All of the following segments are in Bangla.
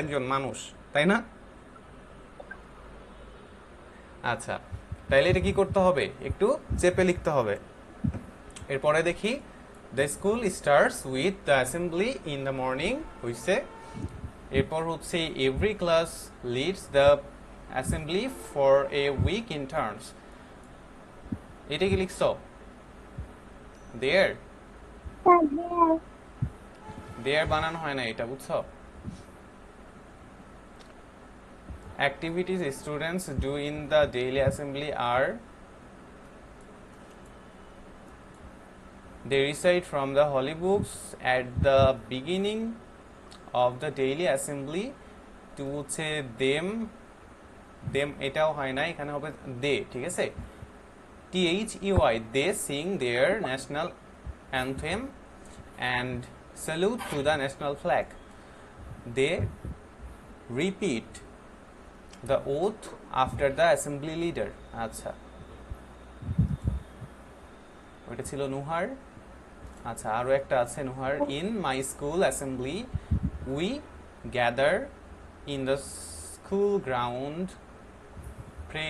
একজন মানুষ, তাই না? আচ্ছা, তাইলে এটা কি করতে হবে, একটু চেপে লিখতে হবে। এরপরে দেখি, the school starts with the assembly in the morning হইছে। এরপর হচ্ছে every class leads the assembly for a week in turns. এটা কি লিখছো? দেয়ার দেয়ার বানানো হয় না এটা, বুঝছো? Activities students do in the daily assembly are they recite from the holy books at the beginning of the daily assembly to হচ্ছে them এটাও হয় না, এখানে হবে দে, ঠিক আছে? THEY they sing their national anthem and salute to the national flag. They repeat the oath after the assembly leader. আচ্ছা, ওইটা ছিল নুহার। আচ্ছা, আরও একটা আছে নুহার। In my school assembly we gather in the school ground, pray,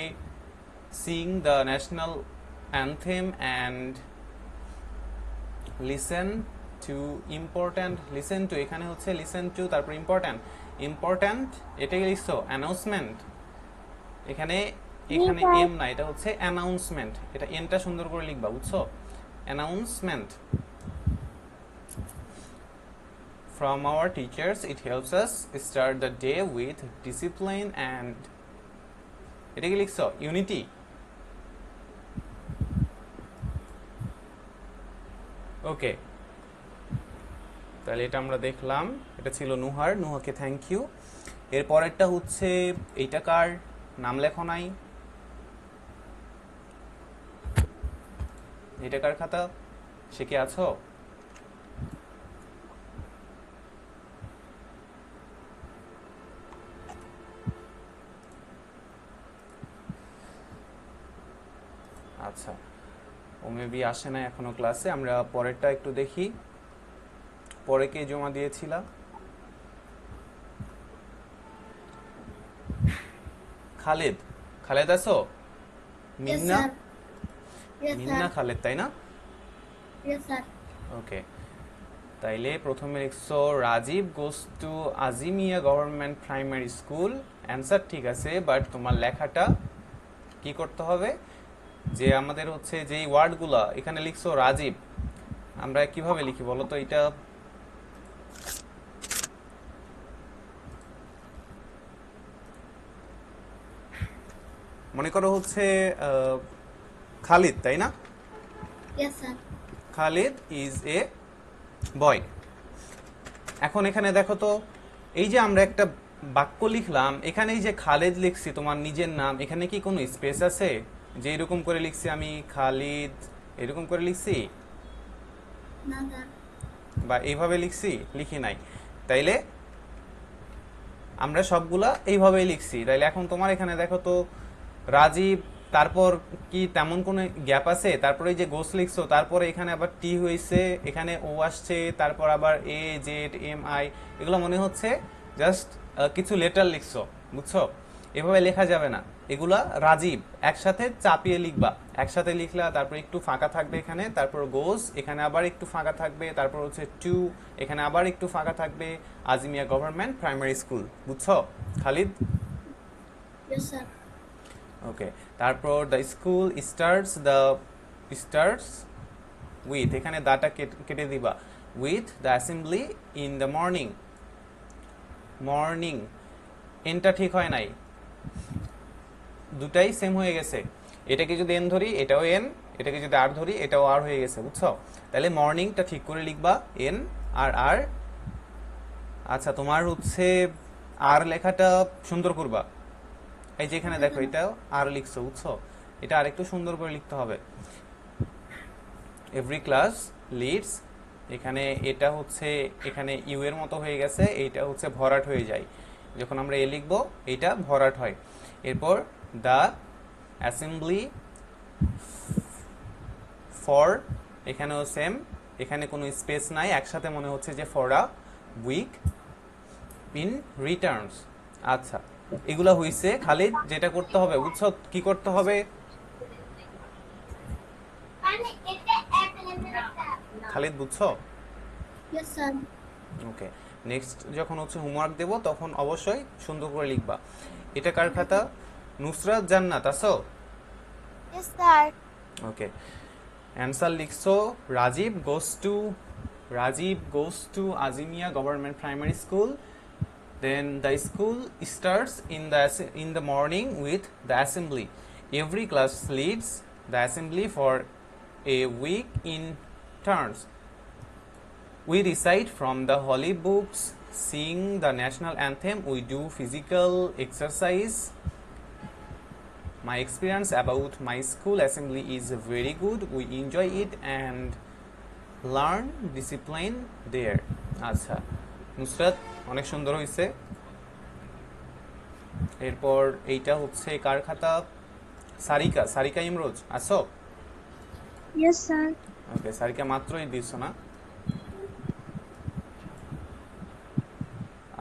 sing the national anthem and listen to important, listen to এখানে হচ্ছে লিসেন টু, তারপর ইম্পর্ট্যান্ট, ইম্পর্ট্যান্ট এটাকে লিখছো অ্যানাউন্সমেন্ট, এখানে এখানে এম না, এটা হচ্ছে অ্যানাউন্সমেন্ট, এটা এনটা সুন্দর করে লিখবা, বুঝছো? Announcement from our teachers. It helps us start the day with discipline and এটা কি লিখছো ইউনিটি? ওকে, তাহলে এটা আমরা দেখলাম, এটা ছিল নুহার, নুহাকে থ্যাংক ইউ। এর পরেরটা হচ্ছে এইটা কার, নাম লেখো নাই, এটা কার খাতা, সে কি আছো? আচ্ছা, ও মেবি আসে না এখনো ক্লাসে, আমরা পরেরটা একটু দেখি। পরে কে জমা দিয়েছিলা? খালেদ, খালেদ আছো? Yes, মিন্না, sir. Yes, মিন্না sir. খালেদ, তাই না? Yes, sir. ওকে, তাইলে প্রথমে লিখছো Rajib goes to Azimia government primary school. Answer ঠিক আছে, বাট তোমার লেখাটা কি করতে হবে, যে আমাদের হচ্ছে যে ওয়ার্ডগুলা এখানে লিখছো রাজীব, আমরা কিভাবে লিখি বলো তো এটা? মনে করো হচ্ছে খালিদ, তাই না? Yes, sir. Khalid is a boy. এখন এখানে দেখো তো, এই যে আমরা একটা বাক্য লিখলাম, এখানে এই যে খালেদ লিখছি তোমার নিজের নাম, এখানে কি কোনো স্পেস আছে? যে এরকম করে লিখছি আমি খালিদ, এরকম করে লিখছি No, sir. বা এইভাবে লিখছি, লিখি নাই। তাইলে আমরা সবগুলা এইভাবেই লিখছি। তাইলে এখন তোমার এখানে দেখো তো রাজীব, তারপর কি তেমন কোনো গ্যাপ আছে? তারপরে এই যে গোস লিখছো, তারপরে এখানে আবার টি হয়েছে, এখানে ও আসছে, তারপর আবার এ জেড এম আই, এগুলো মনে হচ্ছে জাস্ট কিছু লেটার লিখছো, বুঝছো? এভাবে লেখা যাবে না, এগুলা রাজীব একসাথে চাপিয়ে লিখবা। একসাথে লিখলা, তারপর একটু ফাঁকা থাকবে এখানে, তারপর গোস, এখানে আবার একটু ফাঁকা থাকবে, তারপর হচ্ছে টু, এখানে আবার একটু ফাঁকা থাকবে, আজিমিয়া গভর্নমেন্ট প্রাইমারি স্কুল, বুঝছো খালিদ? Yes, sir. ওকে, তারপর দ্য স্কুল স্টার্টস উইথ, এখানে দাটা কেটে দিবা, with the assembly in the morning. Morning এনটা ঠিক হয় নাই, দুটাই সেম হয়ে গেছে। এটাকে যদি এন ধরি এটাও এন, এটাকে যদি আর ধরি এটাও আর হয়ে গেছে, বুঝছো? তাহলে মর্নিংটা ঠিক করে লিখবা, এন আর আর। আচ্ছা, তোমার হচ্ছে আর লেখাটা সুন্দর করবা, এই যে এখানে দেখো এটাও আর লিখছো, বুঝছো? এটা আরেকটু সুন্দর করে লিখতে হবে। এভরি ক্লাস লিডস, এখানে এটা হচ্ছে এখানে ইউ এর মতো হয়ে গেছে, এইটা হচ্ছে ভরাট হয়ে যায়, যখন আমরা এ লিখবো এইটা ভরাট হয়। এরপর দ্য অ্যাসেম্বলি ফর, এখানেও সেম, এখানে কোনো স্পেস নাই, একসাথে মনে হচ্ছে যে for a week in returns. আচ্ছা, এগুলা হইছে। খালিদ, যেটা করতে হবে বুঝছো, কি করতে হবে? খালিদ বুঝছো? Yes, sir. ওকে, নেক্সট যখন হচ্ছে হোমওয়ার্ক দেব তখন অবশ্যই সুন্দর করে লিখবা। এটা কার খাতা? নুসরাত জান্নাত আছো? Yes, sir. ওকে, অ্যান্সার লিখছো। Rajib goes to Azimia government primary school. Then the school starts in the morning with the assembly. Every class leads the assembly for a week in turns. We recite from the holy books, sing the national anthem, we do physical exercise. My experience about my school assembly is very good. We enjoy it and learn discipline there. আচ্ছা নুসরাত, অনেক সুন্দর হয়েছে। এরপর এইটা হচ্ছে কার খাতা? সারিকা ইমরোজ আছো? Yes, sir. ওকে, সারিকা মাত্রই দিছো না?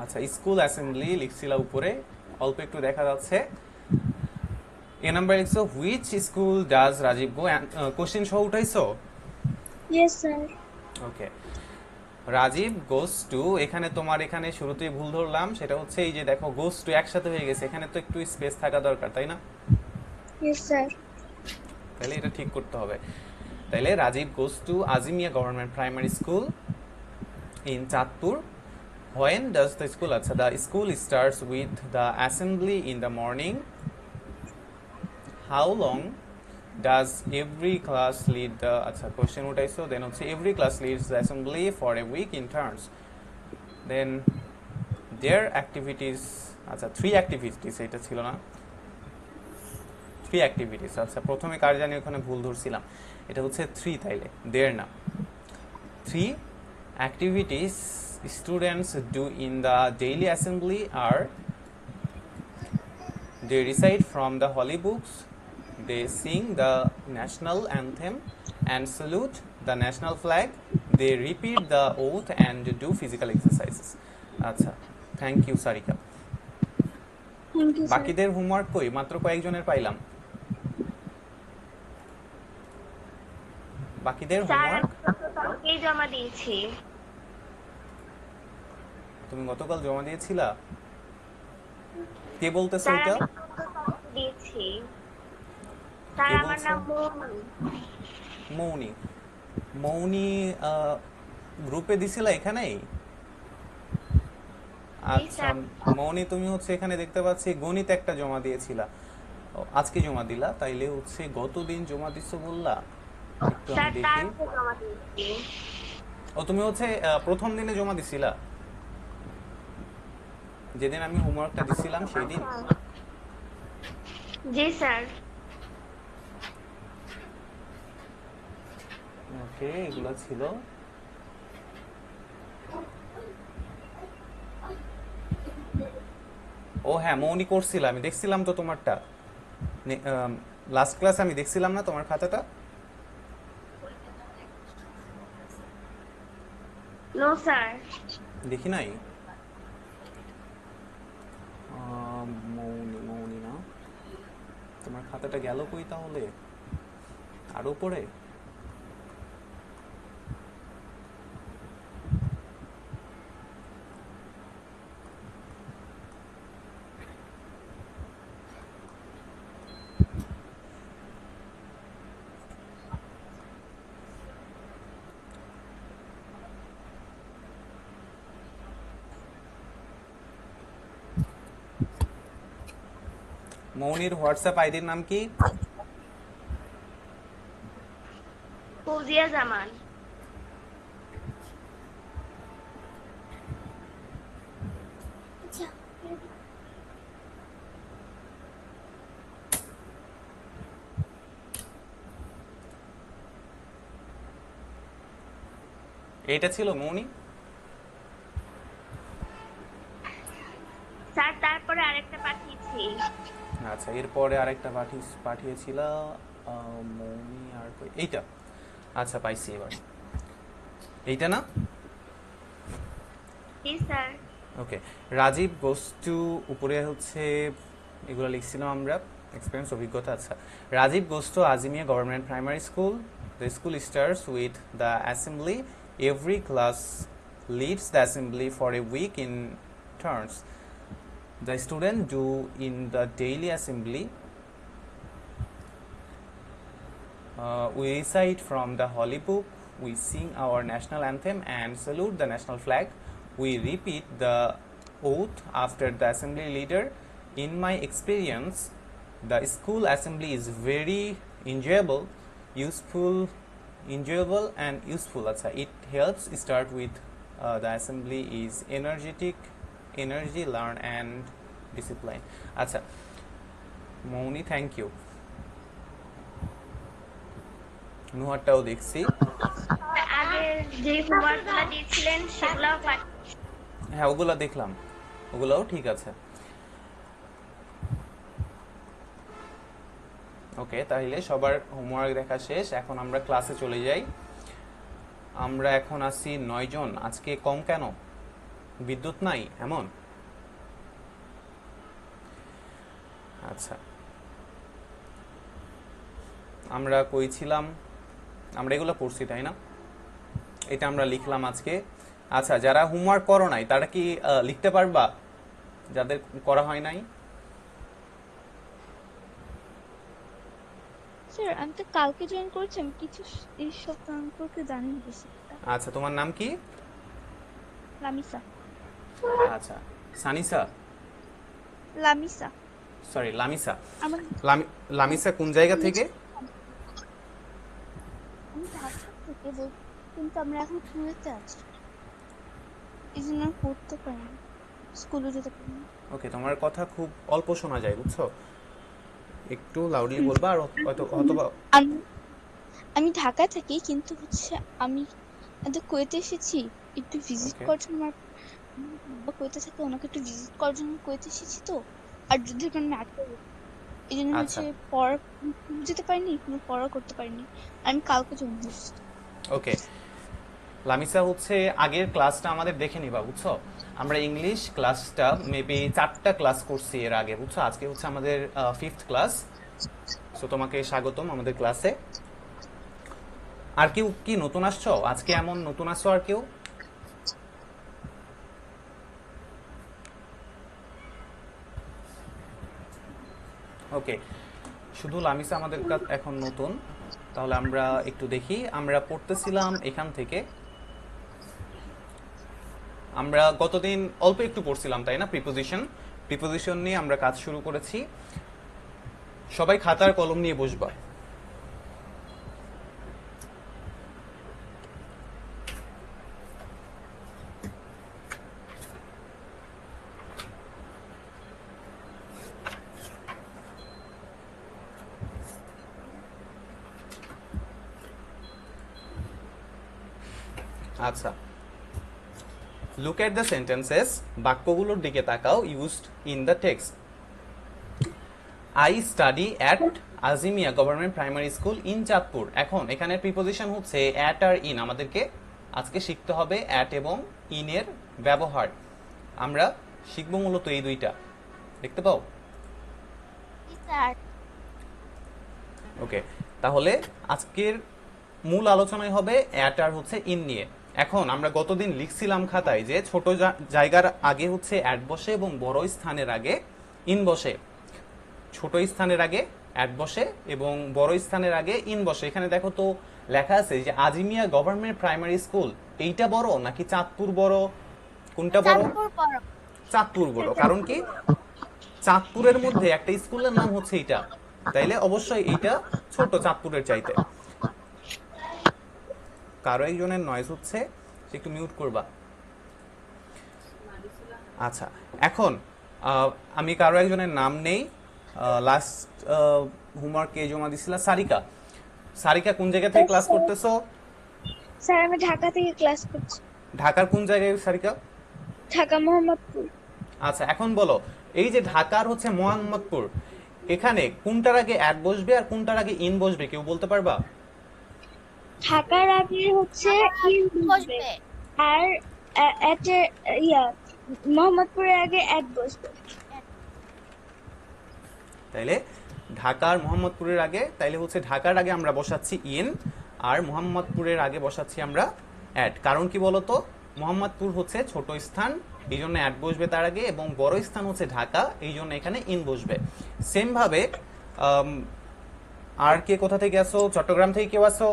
আচ্ছা, স্কুল অ্যাসেম্বলি লিখছিলা উপরে, অল্প একটু দেখা যাচ্ছে। এ নাম্বার লিখছো which school does Rajib go, question সহ উঠাইছো? Yes, sir. Okay, Rajib goes to, এখানে তোমার এখানে শুরুতেই ভুল ধরলাম, সেটা হচ্ছে এই যে দেখো গোস টু একসাথে হয়ে গেছে, এখানে তো একটু স্পেস থাকা দরকার, তাই না? Yes, sir. তাহলে এটা ঠিক করতে হবে। তাহলে Rajib goes to Azimia government primary school in Chandpur. When does the school, আচ্ছা, the school starts with the assembly in the morning. How long does every class lead the, আচ্ছা question উঠাইছো, then হচ্ছে every class leads the assembly for a week in turns. Then their activities, আচ্ছা 3 activities, এটা ছিল না? 3 activities, আচ্ছা প্রথমে কার জানি ওখানে ভুল ধরছিলাম, এটা হচ্ছে 3, তাইলে their না। 3 activities students do in the daily assembly are: they recite from the holy books, they sing the national anthem and salute the national flag, they repeat the oath and do physical exercises. আচ্ছা, thank you Sarika. Thank you, sir. বাকিদের হোমওয়ার্ক কই? মাত্র কয়েকজনের পাইলাম। বাকিদের স্যার হোমওয়ার্ক কালকেই জমা দিয়েছি। তুমি গতকাল জমা দিয়েছিলা? কে বলতেছো স্যার এটা? আমি কালকে দিয়েছি। স্যার কে আমার বলছে? নাম মৌনি। মৌনি। মৌনি গ্রুপে দিছিলা এখানেই? আচ্ছা মৌনি, তুমি হচ্ছে এখানে দেখতে পাচ্ছি গণিত একটা জমা দিয়েছিলা, ও, আজকে জমা দিলা, তাইলে হচ্ছে গতদিন জমা দিছো বললা। একটু স্যার আমি দেখি। তারপর জমা দিয়েছি। ও তুমি হচ্ছে প্রথম দিনে জমা দিছিলা, যেদিন আমি হোমওয়ার্কটা দিছিলাম সেই দিন? জি স্যার। ওকে, এগুলো ছিল। ও হ্যাঁ, মৌনি করছিল, আমি দেখছিলাম তো তোমারটা। লাস্ট ক্লাস আমি দেখছিলাম না তোমার খাতাটা? No sir. দেখি নাই। মৌনি না, তোমার খাতাটা গেল কই তাহলে? আরো পরে? মৌনির হোয়াটসঅ্যাপ আইডির নাম কি? ফৌজিয়া জামান। আচ্ছা, এইটা ছিল মৌনি? স্যার তারপরে আরেকটা পাঠিয়েছি। আচ্ছা, এরপরে আরেকটা পাঠিয়েছিল মৌনি, আর এইটা? আচ্ছা পাইছি এবার। এইটা না? জি sir. Okay, Rajib goes to, উপরে হচ্ছে এগুলো লিখছিলাম আমরা, এক্সপিরিয়েন্স অভিজ্ঞতা। আচ্ছা, Rajib goes to Azimia government primary school. The school starts with the assembly. Every class leads the assembly for a week in turns. The students do in the daily assembly. We recite from the Holy Book. We sing our national anthem and salute the national flag. We repeat the oath after the assembly leader. In my experience, the school assembly is very enjoyable, and useful. Acha, it helps start with the assembly is energetic, energy, learn and discipline. Acha, Mouni, thank you. নুহারটাও দেখছি। আগে যে হোমওয়ার্কগুলো দিয়েছিলেন সেগুলোও হ্যাঁ, ওগুলো দেখলাম, ওগুলোও ঠিক আছে। ওকে, তাহলে সবার হোমওয়ার্ক দেখা শেষ, এখন আমরা ক্লাসে চলে যাই। আমরা এখন আছি 9 জন। আজকে কম কেন? বিদ্যুৎ নাই এমন? আচ্ছা, আমরা কইছিলাম, আমরা এগুলো পড়ছি তাই না? এটা আমরা লিখলাম আজকে। আচ্ছা, যারা হোমওয়ার্ক করো নাই তারা কি লিখতে পারবা, যাদের করা হয় নাই? স্যার আমি তো কালকে জয়েন করেছি, আমি কিছু এই সব সম্পর্কে জানি না বেশি একটা। আচ্ছা, তোমার নাম কি? লামিসা। আচ্ছা, সানিসা, লামিসা। সরি লামিসা। আমার লামিসা কোন জায়গা থেকে? আমি ঢাকা থেকে কিন্তু আমরা এখন কুয়েতে আছি, এই জন্য আমি পড়তে পারি না, স্কুলে যেতে পারি না। ওকে, তোমার কথা খুব অল্প শোনা যায়, বুঝছো? একটু লাউডলি বলবা, আর অথবা আমি ঢাকা থাকি, কিন্তু হচ্ছে আমি কুয়েতে এসেছি একটু ভিজিট Okay. করার জন্য। আমার বাবা কুয়েতে থাকে, ওনাকে একটু ভিজিট করার জন্য কুয়েতে এসেছি তো। আর যুদ্ধের কারণে আটকে গেছি, এই জন্য আচ্ছা। হচ্ছে পড়া যেতে পারিনি, কোনো পড়া করতে পারিনি। আমি কালকে জয়েন করছি। ওকে, লামিসা হচ্ছে আগের ক্লাসটা আমাদের দেখে নিবা, বুঝছো? আমরা ইংলিশ ক্লাসটা মেবি 4টা ক্লাস করছি এর আগে, বুঝছো? আজকে হচ্ছে আমাদের 5th ক্লাস। সো তোমাকে স্বাগতম আমাদের ক্লাসে। আর কেউ কি নতুন আসছো আজকে? এমন নতুন আসছো আর কেউ? ওকে, শুধু লামিসা আমাদের এখন নতুন। তাহলে আমরা একটু দেখি, আমরা পড়তেছিলাম এখান থেকে। আমরা গতদিন অল্প একটু পড়ছিলাম তাই না? প্রিপোজিশন নিয়ে আমরা কাজ শুরু করেছি। সবাই খাতার কলম নিয়ে বসবা। আচ্ছা, লুক এট দ্য সেন্টেন্সেস, বাক্যগুলোর দিকে তাকাও। Used in the text. I study at Azimia government primary school in Chandpur. এখন এখানে প্রিপোজিশন হচ্ছে অ্যাট আর ইন। আমাদেরকে আজকে শিখতে হবে অ্যাট এবং ইন এর ব্যবহার। আমরা শিখবো মূলত এই দুইটা, দেখতে পাও? ওকে, তাহলে আজকের মূল আলোচনায় হবে অ্যাট আর হচ্ছে ইন নিয়ে। এখন আমরা গতদিন লিখছিলাম খাতায় যে ছোট জায়গার আগে হচ্ছে অ্যাট বসে এবং বড় স্থানের আগে ইন বসে। ছোট স্থানের আগে অ্যাট বসে এবং বড় স্থানের আগে ইন বসে। এখানে দেখো তো লেখা আছে যে আজিমিয়া গভর্নমেন্ট প্রাইমারি স্কুল, এইটা বড় নাকি চাঁদপুর বড়? কোনটা বড়? চাঁদপুর বড়। কারণ কি? চাঁদপুরের মধ্যে একটা স্কুলের নাম হচ্ছে এইটা, তাইলে অবশ্যই এইটা ছোট চাঁদপুরের চাইতে। কারো একজনের নয়েজ হচ্ছে, একটু মিউট করবা। আচ্ছা, এখন আমি কারো একজনের নাম নেই। লাস্ট হোমওয়ার্ক কে জমা দিছিলা? সারিকা। সারিকা কোন জায়গা থেকে ক্লাস করতেছো? স্যার আমি ঢাকা থেকে ক্লাস করছি। ঢাকার কোন জায়গায় সারিকা? ঢাকা মোহাম্মদপুর। আচ্ছা, এখন বলো, এই যে ঢাকার হচ্ছে মোহাম্মদপুর, এখানে কোনটার আগে অ্যাট বসবে আর কোনটার আগে ইন বসবে, কেউ বলতে পারবা? ঢাকার আগে হচ্ছে ইন বসবে, আর মোহাম্মদপুরের আগে অ্যাড বসবে। তাইলে ঢাকার মোহাম্মদপুরের আগে, তাইলে হচ্ছে ঢাকার আগে আমরা বসাচ্ছি ইন, আর মোহাম্মদপুরের আগে বসাচ্ছি আমরা অ্যাড। কারণ কি বলতো, মোহাম্মদপুর হচ্ছে ছোট স্থান, এই জন্য অ্যাড বসবে তার আগে, এবং বড় স্থান হচ্ছে ঢাকা, এই জন্য এখানে ইন বসবে। সেম ভাবে আর কে কোথা থেকে আসো? চট্টগ্রাম থেকে কেউ আসো?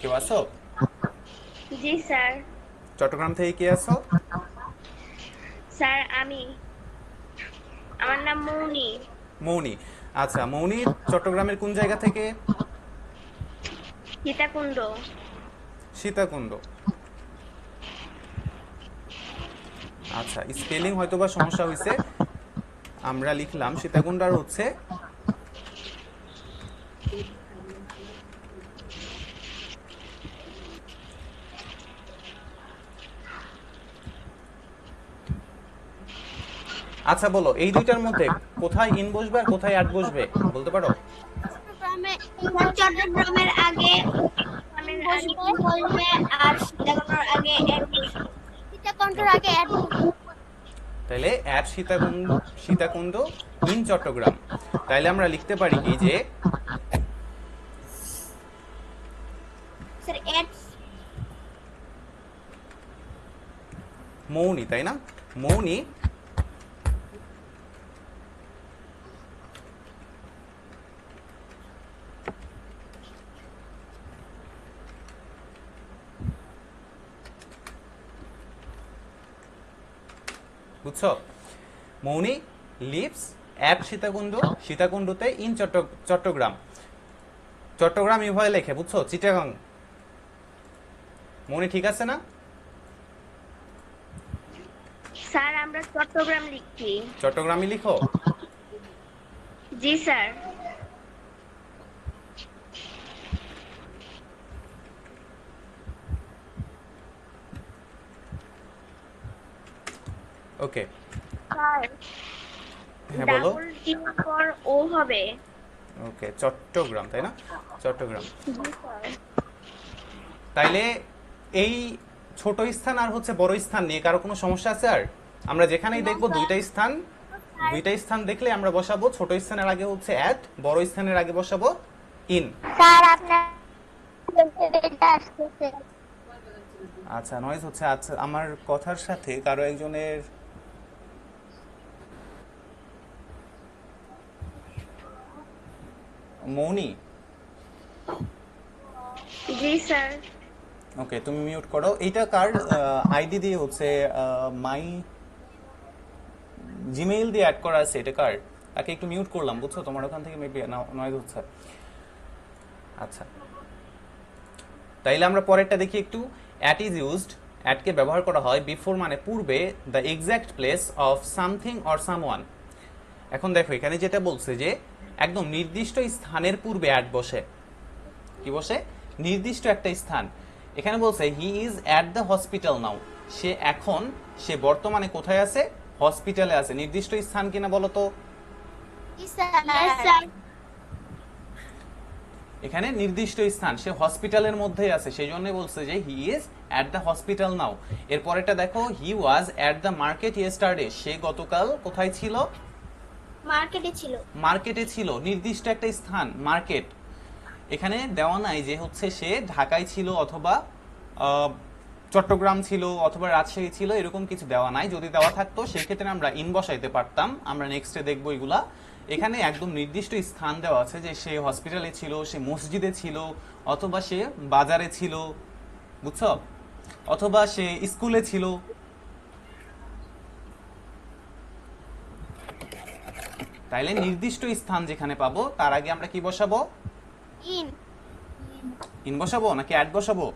কেউ আসো? জি স্যার। চট্টগ্রাম থেকে কে আসো? স্যার আমার নাম মৌনি। মৌনি। আচ্ছা, মৌনি চট্টগ্রামের কোন জায়গা থেকে? সীতাকুণ্ড। সীতাকুণ্ড। আচ্ছা, স্পেলিং হয়তো বা সমস্যা হয়েছে, আমরা লিখলাম সীতাকুণ্ড আর হচ্ছে আচ্ছা বলো, এই দুইটার মধ্যে কোথায় ইন বসবে আর কোথায় অ্যাড বসবে বলতে পারো? চট্টগ্রামের আগে বসবে আর সীতাকুণ্ডের আগে এক বসবে। সীতাকুণ্ডের আগে অ্যাড তাইলে অ্যাট সীতাকুণ্ড, সীতাকুণ্ড ইন চট্টগ্রাম। তাইলে আমরা লিখতে পারি কি যে স্যার এড মৌনি, তাই না? মৌনি বুঝছো? মৌনি লিভস অ্যাট সীতাকুণ্ড, সীতাকুণ্ডতে ইন চট্টগ্রাম। চট্টগ্রাম এভাবে লেখে, বুঝছো? চিটাগাং। মৌনি ঠিক আছে না? স্যার আমরা চট্টগ্রাম লিখছি। চট্টগ্রামই লিখো। জি স্যার। ওকে, স্যার হ্যাঁ বলো। ডাবল টি পর ও হবে। ওকে, চট্টগ্রাম, তাই না? চট্টগ্রাম। জি স্যার। তাইলে এই ছোট স্থান আর হচ্ছে বড় স্থান নিয়ে কারো কোনো সমস্যা আছে? আর আমরা যেখানেই দেখবো দুইটা স্থান দেখলে আমরা বসাবো ছোট স্থানের আগে হচ্ছে অ্যাট, বড় স্থানের আগে বসাবো ইন। স্যার আপনার আসছে। আচ্ছা, নয়েজ হচ্ছে। আচ্ছা, আমার কথার সাথে কারো একজনের মৌনি। জি স্যার। ওকে, তুমি মিউট করো। এইটা কার আইডি দিয়ে হচ্ছে মাই জিমেইল দিয়ে অ্যাড করা আছে, এটা কার? তাকে একটু মিউট করলাম, বুঝছো? তোমার ওখান থেকে মেবি নয়েজ হচ্ছে। আচ্ছা, তাইলে আমরা পরেরটা দেখি একটু। অ্যাট ইজ ইউজড, অ্যাটকে ব্যবহার করা হয় বিফোর মানে পূর্বে, the exact place of something or someone. এখন দেখো এখানে যেটা বলছে যে একদম নির্দিষ্ট স্থানের পূর্বে অ্যাট বসে। কি বসে? নির্দিষ্ট একটা স্থান। এখানে বলছে he is at the hospital now, সে বর্তমানে কোথায় আছে? হসপিটালে আছে। নির্দিষ্ট স্থান কিনা বলো তো? স্যার এখানে নির্দিষ্ট স্থান, সে হসপিটালের মধ্যে আছে, সেই জন্য বলছে যে he is at the hospital now. এরপরেটা দেখো, he was at the market yesterday, সে গতকাল কোথায় ছিল? মার্কেটে ছিল। নির্দিষ্ট একটা স্থান, মার্কেট। এখানে দেওয়া নাই যে হচ্ছে সে ঢাকায় ছিল অথবা চট্টগ্রাম ছিল অথবা রাজশাহী ছিল, এরকম কিছু দেওয়া নাই। যদি দেওয়া থাকতো সেক্ষেত্রে আমরা ইন বসাইতে পারতাম, আমরা নেক্সটে দেখবো এগুলা। এখানে একদম নির্দিষ্ট স্থান দেওয়া আছে যে সে হসপিটালে ছিল, সে মসজিদে ছিল, অথবা সে বাজারে ছিল, বুঝছো? অথবা সে স্কুলে ছিল। তাইলে নির্দিষ্ট স্থান যেখানে পাবো তার আগে আমরা কি বসাবো? ইন বসাবো নাকি অ্যাড বসাবো?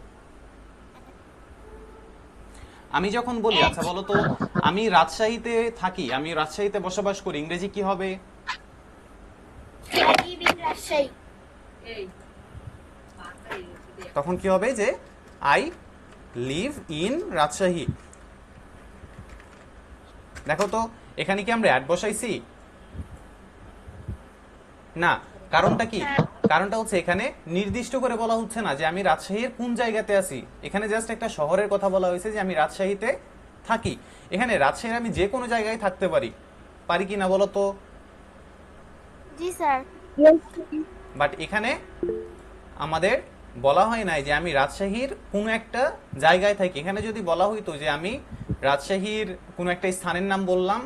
আমি যখন বলি, আচ্ছা বলো তো, আমি রাজশাহীতে থাকি, আমি রাজশাহীতে বসবাস করি, ইংরেজি কি হবে? তখন কি হবে? যে আই লিভ ইন রাজশাহী। দেখো তো, এখানে কি আমরা অ্যাড বসাইছি? না। কারণটা কি? কারণটা হচ্ছে এখানে নির্দিষ্ট করে বলা হচ্ছে না যে আমি রাজশাহীর কোন জায়গাতে আছি, এখানে জাস্ট একটা শহরের কথা বলা হয়েছে যে আমি রাজশাহীতে থাকি। এখানে রাজশাহীর আমি যে কোনো জায়গায় থাকতে পারি, পারি কি না বলো তো? জি স্যার। বাট এখানে আমাদের বলা হয় নাই যে আমি রাজশাহীর কোনো একটা জায়গায় থাকি। এখানে যদি বলা হইতো যে আমি রাজশাহীর কোনো একটা স্থানের নাম বললাম,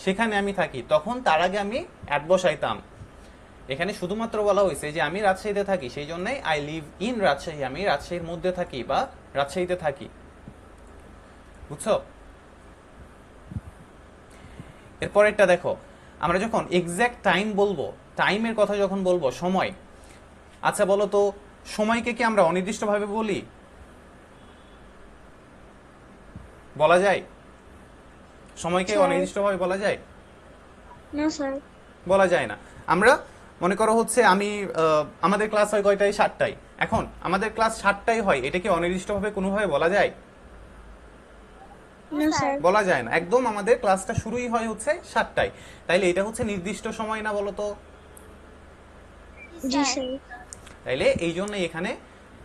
সেখানে আমি থাকি, তখন তার আগে আমি অ্যাট বসাইতাম। এখানে শুধুমাত্র বলা হয়েছে যে আমি রাজশাহীতে থাকি, সেই জন্যই আই লিভ ইন রাজশাহী, আমি রাজশাহীর মধ্যে থাকি বা রাজশাহীতে থাকি। বুঝছো? এরপরেরটা দেখো, আমরা যখন এক্সাক্ট টাইম বলবো, টাইমের কথা যখন বলবো, সময়, আচ্ছা বলো তো সময়কে কি আমরা অনির্দিষ্টভাবে বলি? বলা যায়? সময়কে স্যার। অনির্দিষ্টভাবে বলা যায়? না স্যার। বলা যায় না। আমরা মনে করো হচ্ছে আমি আমাদের ক্লাস হয় কয়টায়? 7টায়। এখন আমাদের ক্লাস 7টায় হয়, এটা কি অনির্দিষ্টভাবে কোনোভাবে বলা যায়? না স্যার। বলা যায় না। একদম আমাদের ক্লাসটা শুরুই হয় হচ্ছে 7টায়, তাইলে এটা হচ্ছে নির্দিষ্ট সময় না বলো তো? জি স্যার। তাইলে এই জন্য এখানে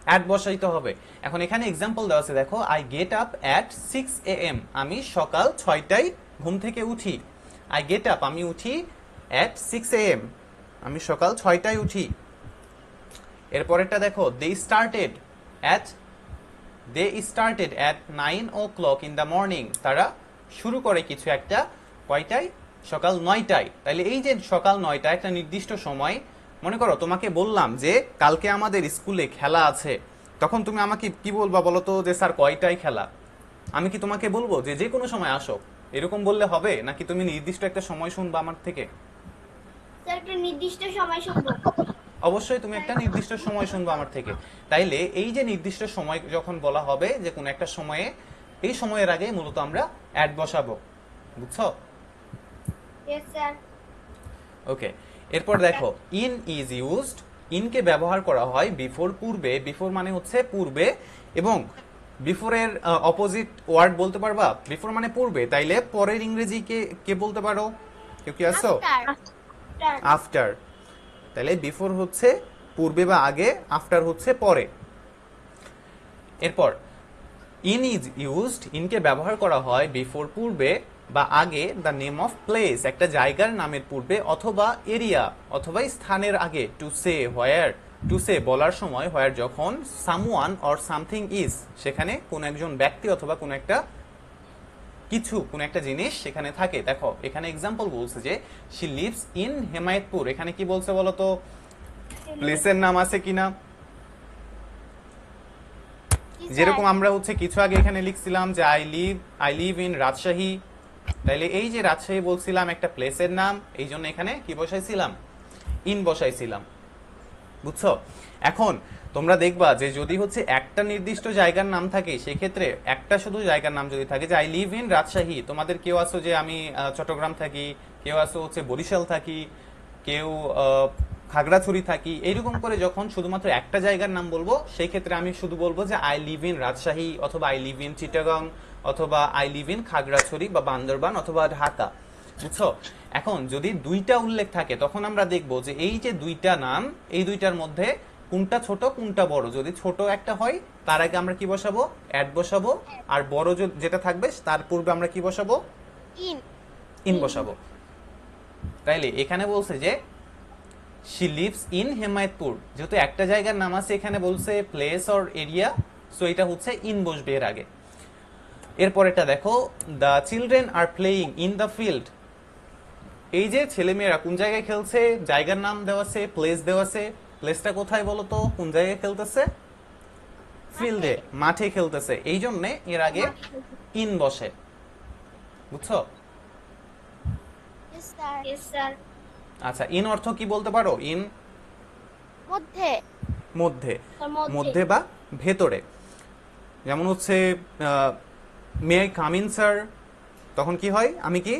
অ্যাট বসাইতে হবে। এখন এখানে এক্সাম্পল দেওয়া আছে, দেখো, I get up at 6 AM, আমি সকাল 6টায় ঘুম থেকে উঠি। আই গেট আপ, আমি উঠি, অ্যাট 6 AM, আমি সকাল 6টায় উঠি। এরপরেরটা দেখো, they started at 9 o'clock in the morning, তারা শুরু করে কিছু একটা কয়টায়? সকাল 9টায়। তাইলে এই যে সকাল 9টা একটা নির্দিষ্ট সময়। মনে করো তোমাকে বললাম যে কালকে আমাদের স্কুলে খেলা আছে, তখন তুমি আমাকে কি বলবা বলো তো? যে স্যার কয়টায় খেলা? আমি কি তোমাকে বলবো যে যে কোনো সময় আসো, এরকম বললে হবে? নাকি তুমি নির্দিষ্ট একটা সময় শুনবা আমার থেকে? স্যার একটা নির্দিষ্ট সময় শুনবো। অবশ্যই তুমি একটা নির্দিষ্ট সময় শুনবো আমার থেকে। তাইলে এই যে নির্দিষ্ট সময় যখন বলা হবে যে কোন একটা সময়ে, এই সময়ের আগে মূলত আমরা অ্যাট বসাবো। বুঝছো? Yes sir. ওকে। এরপর দেখো, ইন ইজ ইউজড, ইনকে ব্যবহার করা হয় বিফোর, পূর্বে। বিফোর মানে হচ্ছে পূর্বে, এবং বিফোরের অপোজিট ওয়ার্ড বলতে পারবা? বিফোর মানে পূর্বে, তাইলে পরের ইংরেজি কে কে বলতে পারো? কেউ কি আসো? আফটার। তাহলে বিফোর হচ্ছে পূর্বে বা আগে, আফটার হচ্ছে পরে। এরপর ইন ইজ ইউজড, ইনকে ব্যবহার করা হয় বিফোর পূর্বে বা আগে, দ্য নেম অফ প্লেস, একটা জায়গার নামের পূর্বে, অথবা এরিয়া অথবা স্থানের আগে। To say where, to say বলার সময়, হোয়ার যখন সামওয়ান অর সামথিং ইজ, সেখানে কোন একজন ব্যক্তি অথবা কোন একটা কিছু, কোন একটা জিনিস সেখানে থাকে। দেখো এখানে এক্সাম্পল বলছে যে শি লিভস ইন হেমায়েতপুর, এখানে কি বলছে বলো তো? প্লেসের নাম আছে কিনা? যেরকম আমরা হচ্ছে কিছু আগে এখানে লিখছিলাম যে আই লিভ ইন রাজশাহী, তাইলে এই যে রাজশাহী বলছিলাম একটা প্লেসের নাম, এই জন্য এখানে কি বসাইছিলাম? ইন বসাইছিলাম। বুঝছো? এখন তোমরা দেখবা যে যদি হচ্ছে একটা নির্দিষ্ট জায়গার নাম থাকে, সেক্ষেত্রে একটা শুধু জায়গার নাম যদি থাকে, যে আই লিভ ইন রাজশাহী, তোমাদের কেউ আসো যে আমি চট্টগ্রাম থাকি, কেউ আসো হচ্ছে বরিশাল থাকি, কেউ খাগড়াছড়ি থাকি, এইরকম করে যখন শুধুমাত্র একটা জায়গার নাম বলবো, সেই ক্ষেত্রে আমি শুধু বলবো যে আই লিভ ইন রাজশাহী, অথবা আই লিভ ইন চিটাগাং, অথবা আই লিভ ইন খাগড়াছড়ি বা বান্দরবান অথবা ঢাকা। বুঝছো? এখন যদি দুইটা উল্লেখ থাকে, তখন আমরা দেখবো যে এই যে দুইটা নাম, এই দুইটার মধ্যে কোনটা ছোট কোনটা বড়। যদি ছোট একটা হয়, তার আগে আমরা কি বসাবো? অ্যাট বসাবো। আর বড় যেটা থাকবে তার পূর্বে আমরা কি বসাবো? ইন। ইন বসাবো। তাইলে এখানে বলছে যে শি লিভস ইন হেমায়েতপুর, যেহেতু একটা জায়গার নাম আছে, এখানে বলছে প্লেস অর এরিয়া, সো এটা হচ্ছে ইন বসবে এর আগে। এরপরেটা দেখো, the children are playing in the field, এই যে ছেলেমেয়েরা কোন জায়গায় খেলছে, জায়গার নাম দেওয়া আছে, প্লেস দেওয়া আছে। প্লেসটা কোথায় বলো তো? কোন জায়গায় খেলতেছে? ফিল্ডে, মাঠে খেলতেছে, এই জন্যে এর আগে ইন বসে। বুঝছো? Yes sir. Yes sir. আচ্ছা, ইন অর্থ কি বলতে পারো? ইন মধ্যে। মধ্যে, মধ্যে বা ভেতরে। যেমন হচ্ছে may I come in sir, তখন কি হয়? আমি কি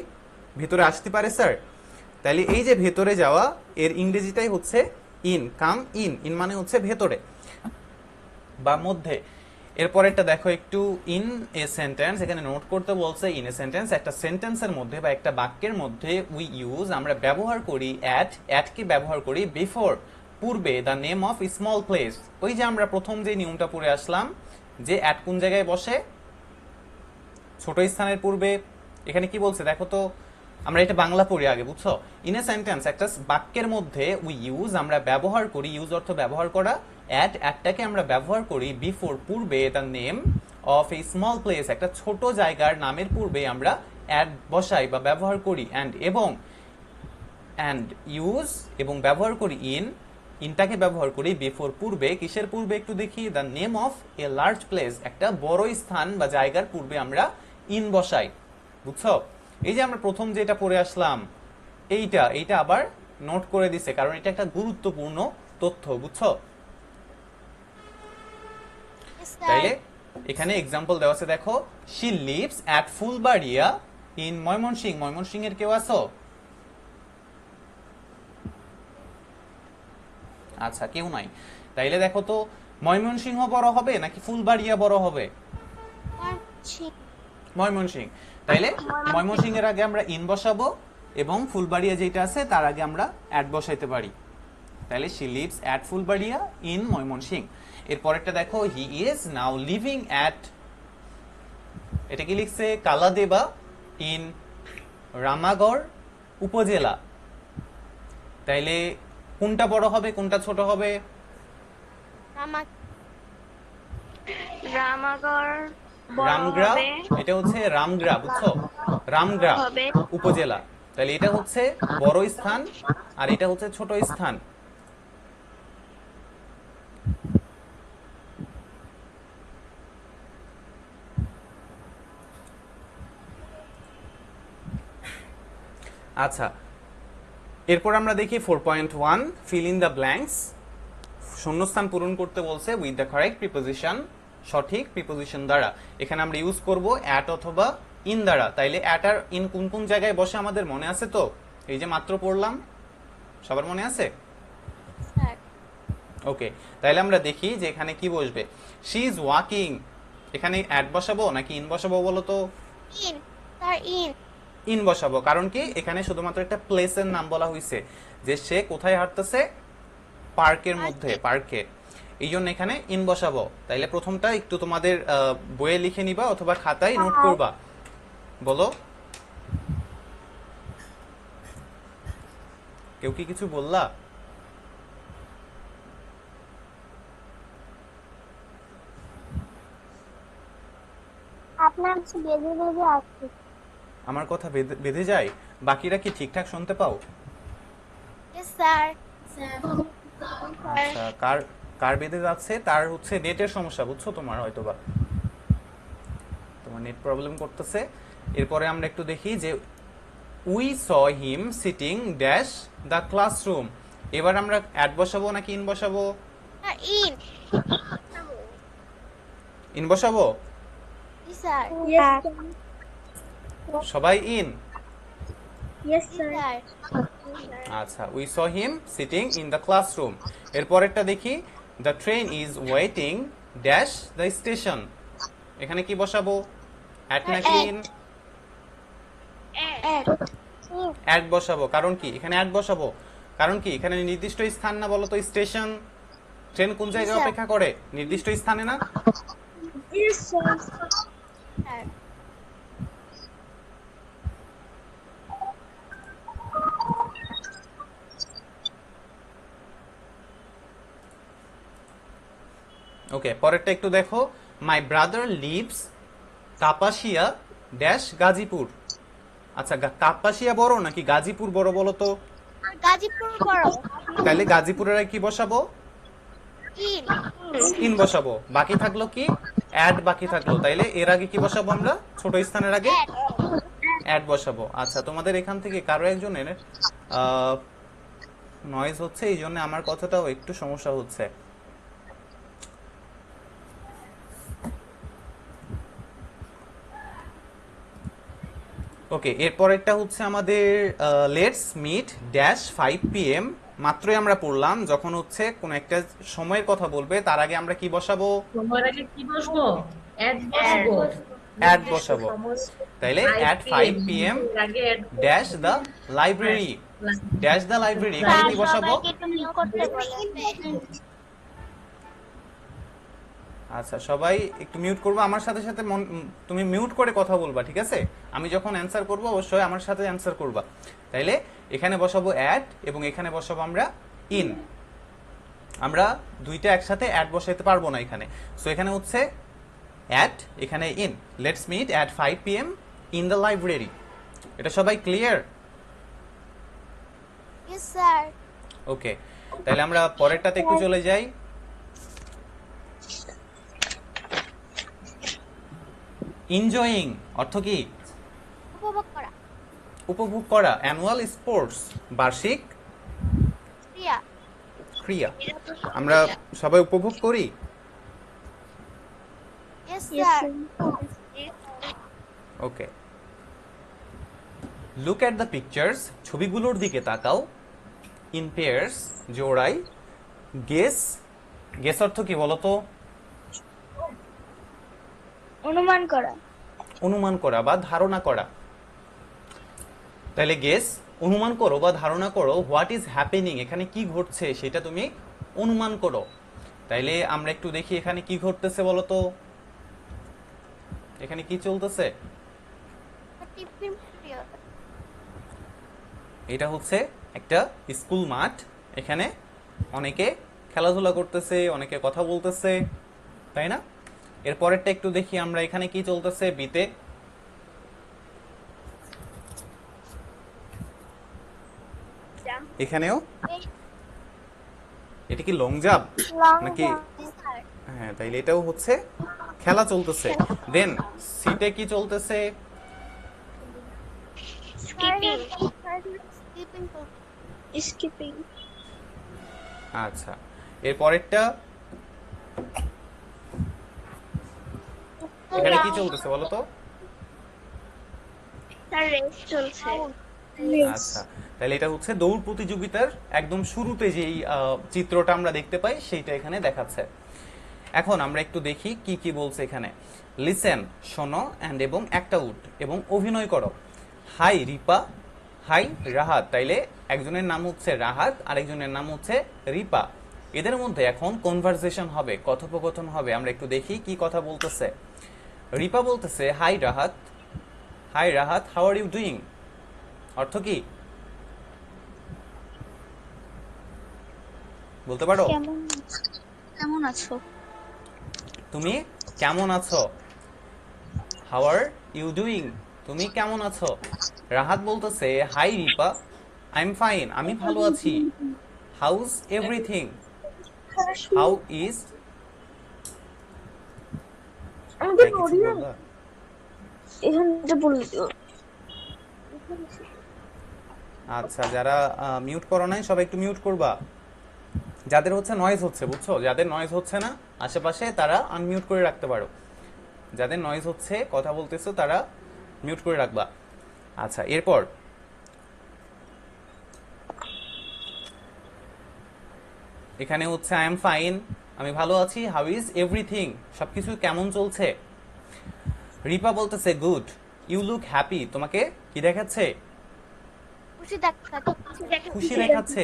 ভেতরে আসতে পারে স্যার? তাইলে এই যে ভেতরে যাওয়া, এর ইংরেজিটাই হচ্ছে ইন, কাম ইন। ইন মানে হচ্ছে ভেতরে বা মধ্যে। এরপরেরটা দেখো একটু, ইন এ সেন্টেন্স, এখানে নোট করতে বলছে ইন এ সেন্টেন্স, একটা সেন্টেন্সের মধ্যে বা একটা বাক্যের মধ্যে উই ইউজ, আমরা ব্যবহার করি অ্যাট, অ্যাট কে ব্যবহার করি বিফোর, পূর্বে the name of small place, ওই যে আমরা প্রথম যে নিয়মটা পড়ে আসলাম যে অ্যাট কোন জায়গায় বসে, ছোট স্থানের পূর্বে। এখানে কি বলছে দেখো তো, আমরা এটা বাংলা পড়ি আগে, বুঝছো? ইন এ সেন্টেন্স, একটা বাক্যের মধ্যে উই ইউজ, আমরা ব্যবহার করি, ইউজ অর্থ ব্যবহার করা, অ্যাটটাকে আমরা ব্যবহার করি বিফোর পূর্বে the name of a small place, একটা ছোট জায়গার নামের পূর্বে আমরা অ্যাট বসাই বা ব্যবহার করি, এবং ইউজ এবং ব্যবহার করি ইনটাকে ব্যবহার করি বিফোর পূর্বে, কিসের পূর্বে একটু দেখি, the name of a large place, একটা বড় স্থান বা জায়গার পূর্বে আমরা ইন বসাই, বুঝছো? এই যে আমরা প্রথম যেটা পড়ে আসলাম এইটা আবার নোট করে দিছে, কারণ এটা একটা গুরুত্বপূর্ণ তথ্য, বুঝছো? তাইলে এখানে এক্সাম্পল দেওয়া আছে, দেখো, she lives at Fulbaria in Mymensingh. Mymensingh এর কেউ আছো? আচ্ছা, কেউ নাই। তাইলে দেখো তো, ময়মনসিংহ বড় হবে নাকি ফুলবাড়িয়া বড় হবে? ময়মনসিং। তাইলে ময়মনসিং এর আগে আমরা ইন বসাবো, এবং ফুলবাড়িয়া যেটা আছে তার আগে আমরা অ্যাট বসাইতে পারি। তাহলে she lives at Fulbaria in Mymensingh. এরপরেরটা দেখো, he is now living at, এটা কি লিখছে, কালাদেবা ইন রামাগড় উপজেলা। তাইলে কোনটা বড় হবে কোনটা ছোট হবে? রামাগড় বড় রামগ্রা, হবে। এটা হচ্ছে রামগ্রা, বুঝছো? রামগ্রা হবে। উপজেলা। তাহলে এটা হচ্ছে বড় স্থান আর এটা হচ্ছে ছোট স্থান। আচ্ছা, এরপর আমরা দেখি 4.1 ফিল ইন দ্য ব্ল্যাঙ্কস। শূন্যস্থান পূরণ করতে বলছে উইথ দ্য কারেক্ট প্রিপোজিশন, সঠিক প্রিপোজিশন দ্বারা। এখানে আমরা ইউজ করব অ্যাট অথবা ইন দ্বারা। তাইলে অ্যাট আর ইন কোন কোন জায়গায় বসে আমাদের মনে আছে তো? এই যে মাত্র পড়লাম, সবার মনে আছে? ওকে, তাইলে আমরা দেখি যে এখানে কি বসবে। শি ইজ ওয়াকিং, এখানে অ্যাট বসাবো নাকি ইন বসাবো বলো তো? ইন বসাবো, কারণ কি এখানে শুধুমাত্র একটা প্লেসের নাম বলা হয়েছে, যে সে কোথায় হাঁটতেছে, পার্কের মধ্যে, পার্কে, এই জন্য এখানে ইন বসাবো। তাইলে প্রথমটা একটু তোমাদের বইয়ে লিখে নিবা অথবা খাতায় নোট করবা। বলো, কেউ কি কিছু বললা? আপনার বেঁধে বেঁধে আসছে। আমার কথা বেঁধে যায়? বাকিরা কি ঠিকঠাক শুনতে পাও? স্যার। আচ্ছা, কার কার বেঁধে যাচ্ছে তার হচ্ছে নেটের সমস্যা, বুঝছো? তোমার হয়তোবা তোমার নেট প্রবলেম করতেছে। এরপরে আমরা একটু দেখি যে we saw him sitting dash the classroom. এবার আমরা অ্যাট বসাবো নাকি ইন বসাবো? ইন বসাবো। সবাই ইন? আচ্ছা, we saw him sitting in the classroom. এরপরেরটা দেখি, the train is waiting dash the station. এখানে কি বসাবো, অ্যাট নাকি ইন? অ্যাট বসাবো, কারণ কি এখানে অ্যাট বসাবো? কারণ কি এখানে নির্দিষ্ট স্থান না বলো তো? স্টেশন, ট্রেন কোন জায়গায় অপেক্ষা করে? নির্দিষ্ট স্থানে না? ওকে, পরেরটা একটু দেখো, my brother leaves Kapasia dash Gazipur. আচ্ছা, কাপাসিয়া বড় নাকি গাজীপুর বড় বলো তো? গাজীপুর বড়। তাহলে গাজীপুরের কি বসাবো? ইন বসাবো। বাকি থাকলো কি? অ্যাড বাকি থাকলো। তাইলে এর আগে কি বসাবো আমরা? ছোট স্থানের আগে অ্যাড বসাবো। আচ্ছা, তোমাদের এখান থেকে কারো একজনের নয়েজ হচ্ছে, এই জন্য আমার কথাটাও একটু সমস্যা হচ্ছে। ওকে, এরপরেরটা হচ্ছে আমাদের লেটস মিট ড্যাশ 5 PM। মাত্রই আমরা পড়লাম, যখন হচ্ছে কোন একটা সময়ের কথা বলবে তার আগে আমরা কি বসাবো? সময়ের আগে কি বসবো? অ্যাট বসবো। অ্যাট বসাবো, তাইলে at 5 PM dash the library, dash the library, এখানে স্যার কি বসাবো? সবাইকে একটু মিউট করতে বলেন। আচ্ছা, সবাই একটু মিউট করবো, আমার সাথে সাথে তুমি মিউট করে কথা বলবা, ঠিক আছে? আমি যখন অ্যান্সার করব অবশ্যই আমার সাথে অ্যান্সার করবা। তাইলে এখানে বসাবো অ্যাট এবং এখানে বসাবো আমরা ইন। আমরা দুইটা একসাথে অ্যাট বসাইতে পারবো না এখানে, সো এখানে হচ্ছে অ্যাট, এখানে in. Let's meet at 5 PM in the library. এটা সবাই ক্লিয়ার? Yes sir. ওকে, তাহলে আমরা পরেরটাতে একটু চলে যাই। এনজয়িং অর্থ কি? উপভোগ করা। উপভোগ করা। অ্যানুয়াল স্পোর্টস, বার্ষিক ক্রিয়া। ক্রিয়া। আমরা সবাই উপভোগ করি। Yes Yes, sir. sir. Okay, look at the pictures, ছবিগুলোর দিকে তাকাও। ইন পেয়ার্স, জোড়াই। গেস, গেস অর্থ কি বলো তো? অনুমান করা। অনুমান করা বা ধারণা করা। তাহলে গেস, অনুমান করো বা ধারণা করো হোয়াট ইজ হ্যাপেনিং, এখানে কি ঘটছে সেটা তুমি অনুমান করো। তাইলে আমরা একটু দেখি এখানে কি ঘটতেছে বলো তো, এখানে কি চলতেছে? Tiffin period. এটা হচ্ছে একটা স্কুল মাঠ, এখানে অনেকে খেলাধুলা করতেছে, অনেকে কথা বলতেছে, তাই না? এর পরেরটা একটু দেখি আমরা, এখানে কি চলতেছে বিতে। এখানেও এটা কি লং জাম্প নাকি? স্যার। হ্যাঁ, তাইলে এটাও হচ্ছে খেলা চলতেছে। দেন সিটে কি চলতেছে? স্কিপিং। স্কিপিং। স্কিপিং। আচ্ছা, এর পরেরটা এখানে কি চলতেছে বলো তো? তার রেস চলছে। আচ্ছা, তাহলে এটা হচ্ছে দৌড় প্রতিযোগিতার একদম শুরুতে যেই চিত্রটা আমরা দেখতে পাই সেইটা এখানে দেখাচ্ছে। এখন আমরা একটু দেখি কি কি বলছে এখানে। লিসেন, শোনো, অ্যান্ড এবং একটা উড এবং অভিনয় করো। Hi Ripa, hi Rahat. তাইলে একজনের নাম হচ্ছে রাহাত আর একজনের নাম হচ্ছে রিপা। এদের মধ্যে এখন কনভারসেশন হবে, কথোপকথন হবে। আমরা একটু দেখি কি কথা বলতেছে। রিপা বলতেছে hi Rahat, hi Rahat, how are you doing? অর্থ কি বলতে পারো? কেমন কেমন আছো? তুমি কেমন আছো? হাউ আর ইউ ডুইং, তুমি কেমন আছো? রাহাত বলতেছে hi Ripa, I am fine, আমি ভালো আছি। How's everything, how is? আমাদের এখানে যে বলে দিও। আচ্ছা, যারা মিউট করো নাই সবাই একটু মিউট করবা। যাদের হচ্ছে নয়েজ হচ্ছে, বুঝছো, যাদের নয়েজ হচ্ছে না আশেপাশে তারা আনমিউট করে রাখতে পারো। যাদের নয়েজ হচ্ছে, কথা বলতেছো, তারা মিউট করে রাখবা। আচ্ছা, এরপর এখানে হচ্ছে আই এম ফাইন, আমি ভালো আছি। হাউ ইজ এভরিথিং, সবকিছু কেমন চলছে? রিপা বলতেছে গুড, ইউ লুক হ্যাপি, তোমাকে কি দেখাচ্ছে? খুশি দেখাচ্ছে। খুশি দেখাচ্ছে।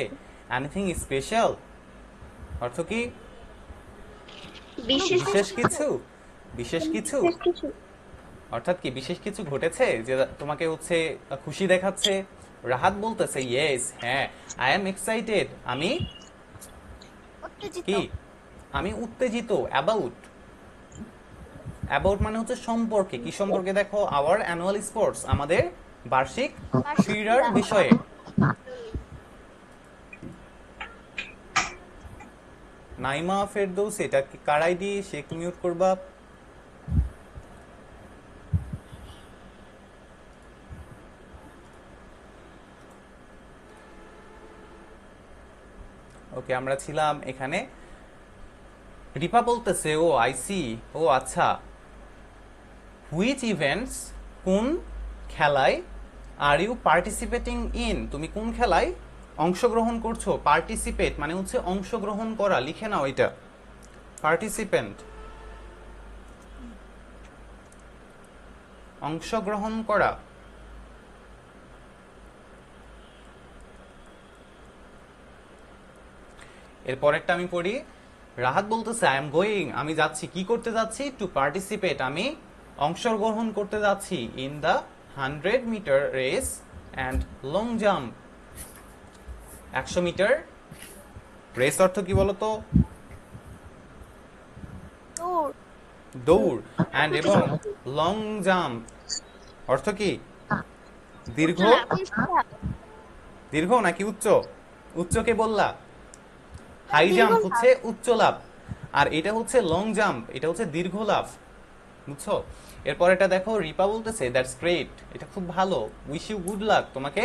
এনিথিং স্পেশাল, অর্থ কি? বিশেষ কিছু, বিশেষ কিছু। অর্থাৎ কি বিশেষ কিছু ঘটেছে যে তোমাকে হচ্ছে খুশি দেখাচ্ছে? রাহাত বলতেছে ইয়েস, হ্যাঁ। আই এম এক্সাইটেড, আমি উত্তেজিত। কি? আমি উত্তেজিত। অ্যাবাউট, অ্যাবাউট মানে হচ্ছে সম্পর্কে। কি সম্পর্কে? দেখো, আওয়ার অ্যানুয়াল স্পোর্টস, আমাদের বার্ষিক ক্রীড়ার বিষয়ে। নাইমা ফেরদৌস, এটা কি কার আইডি? সে একটু মিউট করবা। ওকে, আমরা ছিলাম এখানে। রিপা বলতেছে ও আই সি, ও আচ্ছা। হুইচ ইভেন্টস, কোন খেলায়? আর ইউ পার্টিসিপেটিং ইন, তুমি কোন খেলায় অংশগ্রহণ করছো? পার্টিসিপেট মানে হচ্ছে অংশগ্রহণ করা, লিখে নাও এটা, পার্টিসিপেন্ট। অংশগ্রহণ করা। এরপরেরটা আমি পড়ি। রাহাত বলতেছে আই এম গোয়িং, আমি যাচ্ছি, কি করতে যাচ্ছি? টু পার্টিসিপেট, আমি অংশগ্রহণ করতে যাচ্ছি। In the 100 metre race and long jump, 100 metre race অর্থ কি বলতো? দৌড়। দৌড়। অ্যান্ড এবং লং জাম্প অর্থ কি? দীর্ঘ। দীর্ঘ নাকি উচ্চ? উচ্চকে বললা? হাই জাম্প হচ্ছে উচ্চ লাভ, আর এটা হচ্ছে লং জাম্প, এটা হচ্ছে দীর্ঘ লাভ, বুঝছো? এরপর এটা দেখো, রিপা বলতেছে দ্যাটস গ্রেট, এটা খুব ভালো। উইশ ইউ গুড লাক, তোমাকে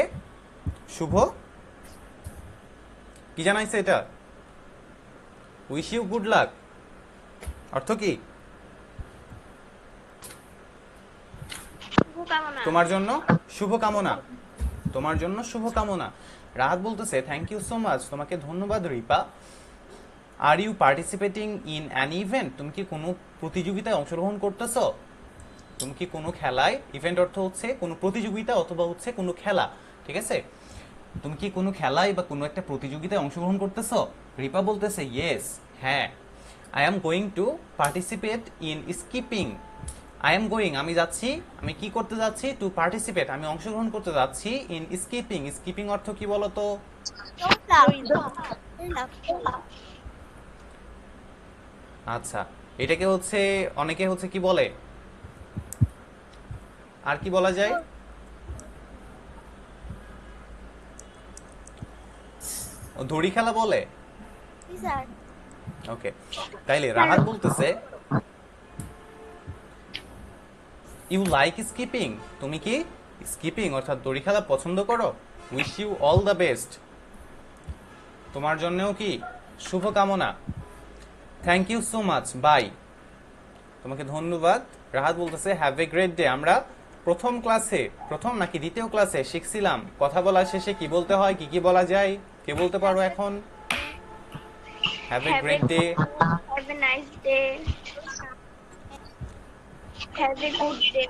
শুভ কি জানাইছে এটা? উইশ ইউ গুড লাক অর্থ কি? শুভকামনা। তোমার জন্য শুভকামনা, তোমার জন্য শুভকামনা। রাহাত বলতেছে থ্যাংক ইউ সো মাচ, তোমাকে ধন্যবাদ Ripa. Are you participating in an event, তুমি কি কোনো প্রতিযোগিতায় অংশগ্রহণ করতেছো? তুমি কি কোনো খেলায়, ইভেন্ট অর্থ হচ্ছে কোনো প্রতিযোগিতা অথবা হচ্ছে কোনো খেলা, ঠিক আছে? তুমি কি কোনো খেলায় বা কোনো একটা প্রতিযোগিতায় অংশগ্রহণ করতেছো? রিপা বলতেছে ইয়েস, হ্যাঁ। I am going to participate in skipping, I am going, আমি যাচ্ছি, আমি কি করতে যাচ্ছি? টু পার্টিসিপেট, আমি অংশগ্রহণ করতে যাচ্ছি। ইন স্কিপিং, স্কিপিং অর্থ কি বলতো? আচ্ছা, এটাকে হচ্ছে অনেকে হচ্ছে কি বলে, আর কি বলা যায়? দড়ি খেলা বলে। ওকে, তাইলে রাহাত বলতেছে ইউ লাইক স্কিপিং, তুমি কি স্কিপিং অর্থাৎ দড়ি খেলা পছন্দ করো? Wish you all the best, তোমার জন্যও কি শুভকামনা। Thank you so much, bye, তোমাকে ধন্যবাদ। রাহাত বলতেছে হ্যাভ এ গ্রেট ডে, আমরা প্রথম ক্লাসে, প্রথম নাকি দ্বিতীয় ক্লাসে শিখছিলাম কথা বলার শেষে কি বলতে হয়, কি কি বলা যায়, কে বলতে পারো এখন? Have a great day, Have a nice day. Have a good day.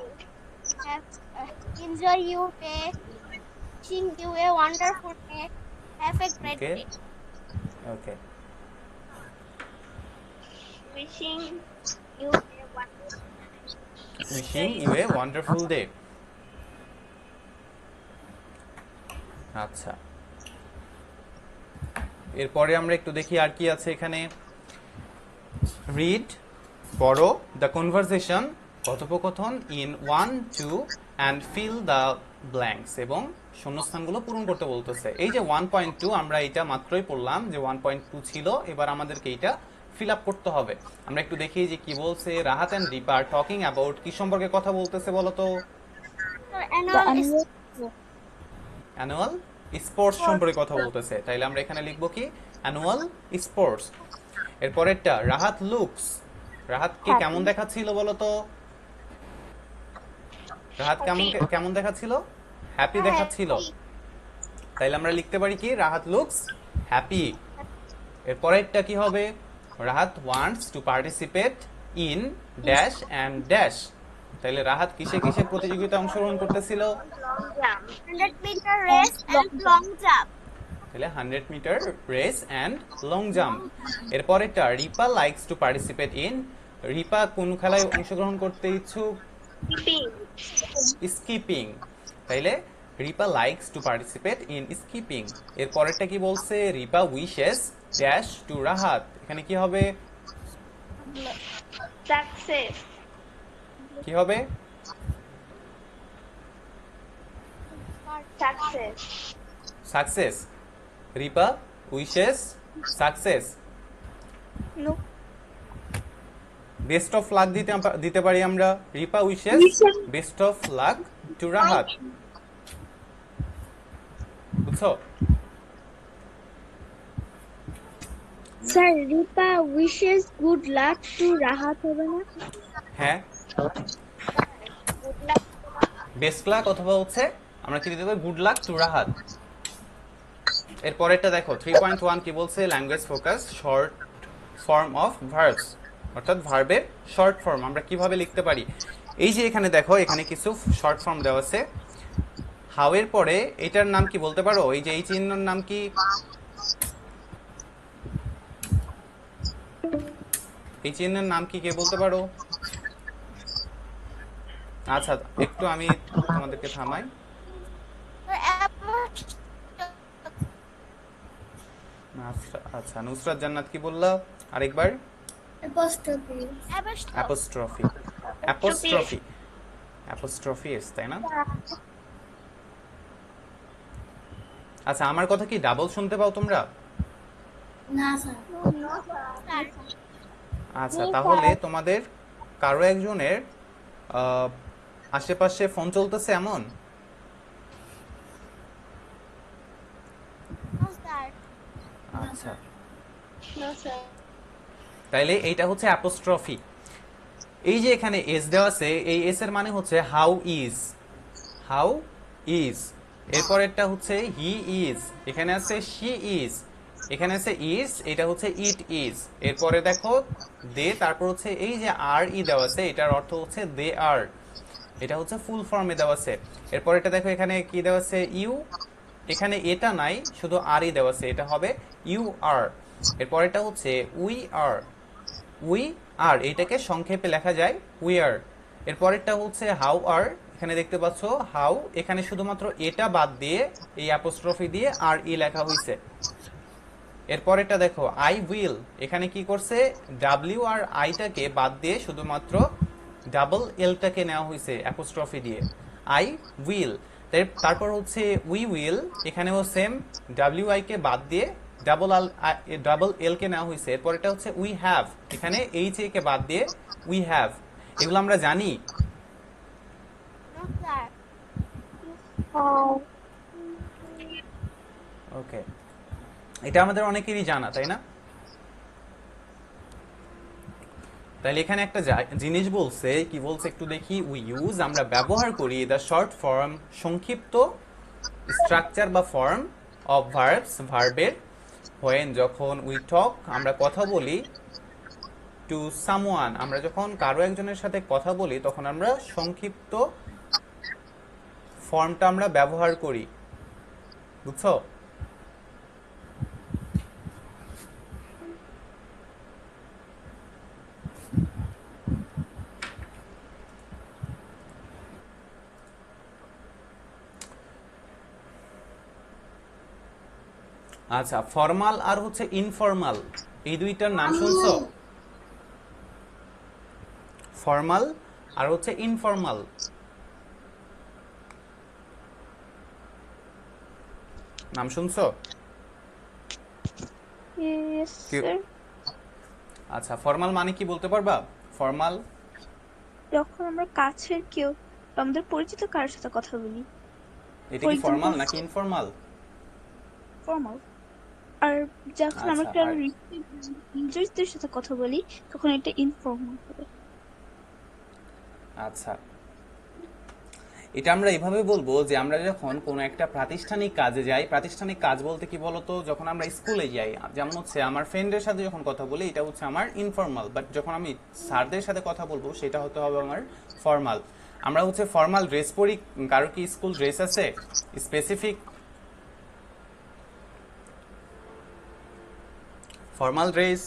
Enjoy your day. Wishing you a wonderful day. Have a great Okay. day. Okay, Wishing you a wonderful wishing you a wonderful day. আচ্ছা, এরপরে আমরা একটু দেখি আর কি আছে এখানে। রিড, পড়ো, দ্য কনভারসেশন, কথোপকথন, in 1, 2 and fill the blanks, এবং শূন্যস্থানগুলো পূরণ করতে বলতেছে। এই যে 1.2 আমরা এটা মাত্রই পড়লাম যে 1.2 ছিল, এবার আমাদেরকে এটা ফিল আপ করতে হবে। আমরা একটু দেখি যে কি বলছে। Rahat and Ripa are talking about, কি সম্পর্কে কথা বলতেছে বলো তো? অ্যানুয়াল স্পোর্টস সম্পর্কে কথা বলতেছে। তাইলে আমরা এখানে লিখবো কি? Annual sports. এরপরেরটা রাহাত লুকস, রাহাতকে কেমন দেখাচ্ছিল বলো তো? রাহাত কেমন দেখাচ্ছিল? হ্যাপি দেখাচ্ছিল। তাইলে আমরা লিখতে পারি কি? Rahat looks happy. এরপরেরটা কি হবে? Rahat wants to participate in dash and dash. তাইলে রাহাত কিসে কিসে প্রতিযোগিতায় অংশগ্রহণ করতেছিল? long jump. 100 meter race and long jump. তাহলে 100 metre race and long jump. এরপরেরটা Ripa likes to participate in, Ripa কোন খেলায় অংশগ্রহণ করতে ইচ্ছুক? Skipping. স্কিপিং। তাইলে Ripa likes to participate in skipping. এরপরেরটা কি বলছে? Ripa wishes dash two Rahat, এখানে কি হবে? Success. কি হবে? Success. Success. Ripa wishes success. No, best of luck দিতে পারি আমরা। Ripa wishes best of luck to Rahat, বুঝছো? Sir, Ripa wishes good luck to Rahat হবে না? হ্যাঁ, বেস্ট লাক অথবা হচ্ছে আমরা কি দিতে পারি? Good luck to Rahat. এরপরেরটা দেখো 3.1 কি বলছে? Language focus, short form of verbs, অর্থাৎ ভার্বের শর্ট ফর্ম আমরা কিভাবে লিখতে পারি? এই যে এখানে দেখো, এখানে কিছু শর্ট ফর্ম দেওয়া আছে। হাউ এর পরে এটার নাম কি বলতে পারো? এই যে এই চিহ্নের নাম কি? এই চিহ্নের নাম কি কে বলতে পারো? আচ্ছা, একটু আমি তোমাদেরকে থামাই। আচ্ছা, নুসরাত জান্নাত কি বললা আরেকবার? apostrophe apostrophe. Apostrophe, apostrophe S, তাই না? আচ্ছা, আমার কথা কি ডাবল শুনতে পাও তোমরা? না স্যার আচ্ছা, তাহলে তোমাদের কারো একজনের আহ, আশেপাশে ফোন চলতেছে এমন? আচ্ছা, তাইলে এইটা হচ্ছে অ্যাপোস্ট্রফি। এই যে এখানে এস দেওয়া আছে, এই এস এর মানে হচ্ছে হাউ ইজ, হাউ ইজ। এরপরেরটা হচ্ছে হি ইজ, এখানে আছে শি ইজ, এখানে আছে ইজ, এটা হচ্ছে ইট ইজ। এরপরে দেখো দে, তারপর হচ্ছে এই যে আর ই দেওয়া আছে, এটার অর্থ হচ্ছে দে আর, এটা হচ্ছে ফুল ফর্মে দেওয়া আছে। এরপর এটা দেখো এখানে কি দেওয়া আছে, ইউ, এখানে এটা নাই, শুধু আর ই দেওয়া আছে, এটা হবে ইউ আর। এরপর এটা হচ্ছে উই আর, উই আর, এটাকে সংক্ষেপে লেখা যায় উই আর। এরপরেরটা হচ্ছে হাউ আর, এখানে দেখতে পাচ্ছ হাউ, এখানে শুধুমাত্র এটা বাদ দিয়ে এই অ্যাপোস্ট্রফি দিয়ে আর ই লেখা হয়েছে। এরপরেরটা দেখো আই উইল, এখানে কি করছে, ডাব্লিউ আর আইটাকে বাদ দিয়ে শুধুমাত্র ডাবল এলটাকে নেওয়া হয়েছে অ্যাপোস্ট্রফি দিয়ে, আই উইল। তারপর হচ্ছে উই উইল, এখানেও সেম, ডাব্লিউ আই কে বাদ দিয়ে ডাবল এল কে নেওয়া হয়েছে। এরপর এটা হচ্ছে উই হ্যাভ, এখানে এইচ এ কে বাদ দিয়ে উই হ্যাভ। এগুলো আমরা জানি। ওকে, এটা আমাদের অনেকেরই জানা, তাই না? তাহলে এখানে একটা জিনিস বলছে, কি বলছে একটু দেখি। উই ইউজ, আমরা ব্যবহার করি, দ্য শর্ট ফর্ম, সংক্ষিপ্ত স্ট্রাকচার বা ফর্ম অফ ভার্বস, ভার্বের, হোয়েন, যখন, উই টক, আমরা কথা বলি, টু সামওয়ান, আমরা যখন কারো একজনের সাথে কথা বলি তখন আমরা সংক্ষিপ্ত ফর্মটা আমরা ব্যবহার করি। বুঝছো? আচ্ছা, ফর্মাল আর হচ্ছে ইনফর্মাল, এই দুইটার নাম শুনছো? ফর্মাল আর হচ্ছে ইনফর্মাল, নাম শুনছো? Yes, কি- sir. আচ্ছা, ফর্মাল মানে কি বলতে পারবা? ফর্মাল যখন আমরা কাছের কেউ বা আমাদের পরিচিত কারোর সাথে কথা বলি, এটা for কি ফর্মাল example, নাকি ইনফর্মাল? formal. আর যখন আমরা আচ্ছা, আর ইন্টারেস্টের সাথে কথা বলি তখন এটা ইনফর্মাল হবে। আচ্ছা, এটা আমরা এভাবে বলবো যে আমরা যখন কোনো একটা প্রাতিষ্ঠানিক কাজে যাই, প্রাতিষ্ঠানিক কাজ বলতে কি বলতো, যখন আমরা স্কুলে যাই, যেমন হচ্ছে আমার ফ্রেন্ডের সাথে যখন কথা বলি এটা হচ্ছে আমার ইনফর্মাল, বাট যখন আমি স্যারদের সাথে কথা বলবো সেটা হতে হবে আমার ফর্মাল। আমরা হচ্ছে ফর্মাল ড্রেস পরি, কারো কি স্কুল ড্রেস আছে স্পেসিফিক ফর্মাল ড্রেস?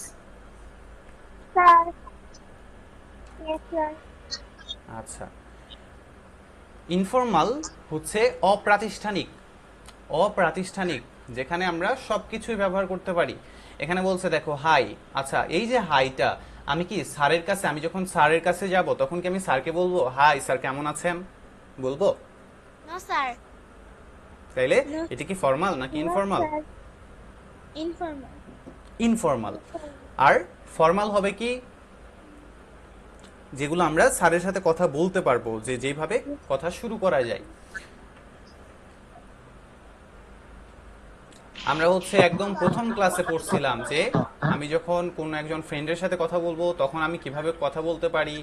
আচ্ছা, ইনফর্মাল হচ্ছে অপ্রাতিষ্ঠানিক, অপ্রাতিষ্ঠানিক যেখানে আমরা সবকিছুই ব্যবহার করতে পারি। এখানে বলছে দেখো হাই, আচ্ছা এই যে হাইটা, আমি কি স্যারের কাছে, আমি যখন স্যারের কাছে যাব তখন কি আমি স্যারকে বলবো হাই স্যার কেমন আছেন, বলবো? নো স্যার, তাইলে এটা কি ফর্মাল নাকি ইনফর্মাল? informal informal. আর ফর্মাল হবে কি, যেগুলো আমরা স্যারের সাথে কথা বলতে পারবো, যে যেভাবে কথা শুরু করা যায়। আমরা হচ্ছে একদম প্রথম ক্লাসে পড়ছিলাম যে আমি যখন কোনো একজন ফ্রেন্ডের সাথে কথা বলবো তখন আমি কিভাবে কথা বলতে পারি,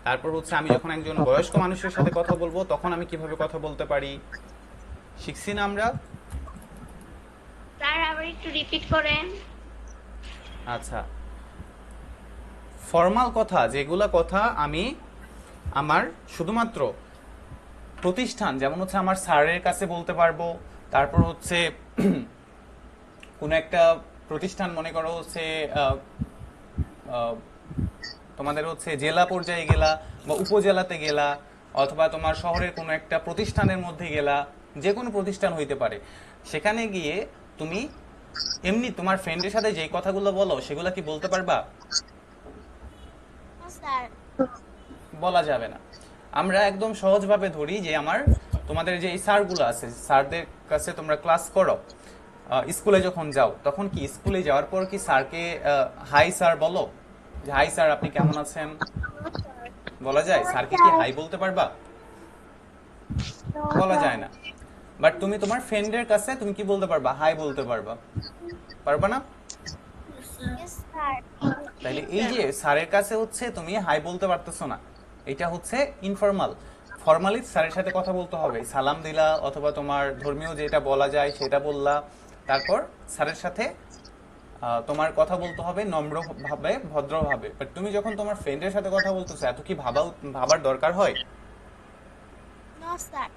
তারপর হচ্ছে আমি যখন একজন বয়স্ক মানুষের সাথে কথা বলবো তখন আমি কিভাবে কথা বলতে পারি, শিখছি না আমরা? স্যার আবার একটু রিপিট করেন। আচ্ছা, ফর্মাল কথা, যেগুলা কথা আমি আমার শুধুমাত্র প্রতিষ্ঠান, যেমন হচ্ছে আমার স্যারের কাছে বলতে পারবো, তারপর হচ্ছে কোনো একটা প্রতিষ্ঠান, মনে করো হচ্ছে তোমাদের হচ্ছে জেলা পর্যায়ে গেলা বা উপজেলাতে গেলা, অথবা তোমার শহরের কোনো একটা প্রতিষ্ঠানের মধ্যে গেলা, যে কোনো প্রতিষ্ঠান হইতে পারে, সেখানে গিয়ে তুমি এমনি তোমার ফ্রেন্ডের সাথে যেই কথাগুলো বলো সেগুলো কি বলতে পারবা? No, sir. বলা যাবে না। আমরা একদম সহজভাবে ধরি যে আমার তোমাদের যে এই স্যারগুলো আছে, স্যারদের কাছে তোমরা ক্লাস করো, স্কুলে যখন যাও তখন কি স্কুলে যাওয়ার পর কি স্যারকে হাই স্যার বলো, যে হাই স্যার আপনি কেমন আছেন, বলা যায়? স্যারকে কি হাই বলতে পারবা? বলা যায় না। বাট তুমি তোমার ফ্রেন্ডের কাছে তুমি কি বলতে পারবা? হাই বলতে পারবা, পারবা না? Yes, sir. তাইলে এই যে স্যারের কাছে হচ্ছে তুমি হাই বলতে পারতেছো না, এটা হচ্ছে ইনফর্মাল। ফর্মালি স্যারের সাথে কথা বলতে হবে, সালাম দিলা অথবা তোমার ধর্মীয় যেটা বলা যায় সেটা বললা, তারপর স্যারের সাথে তোমার কথা বলতে হবে নম্রভাবে, ভদ্রভাবে। বাট তুমি যখন তোমার ফ্রেন্ডের সাথে কথা বলতেছো, এত কি ভাবার দরকার হয় No, sir.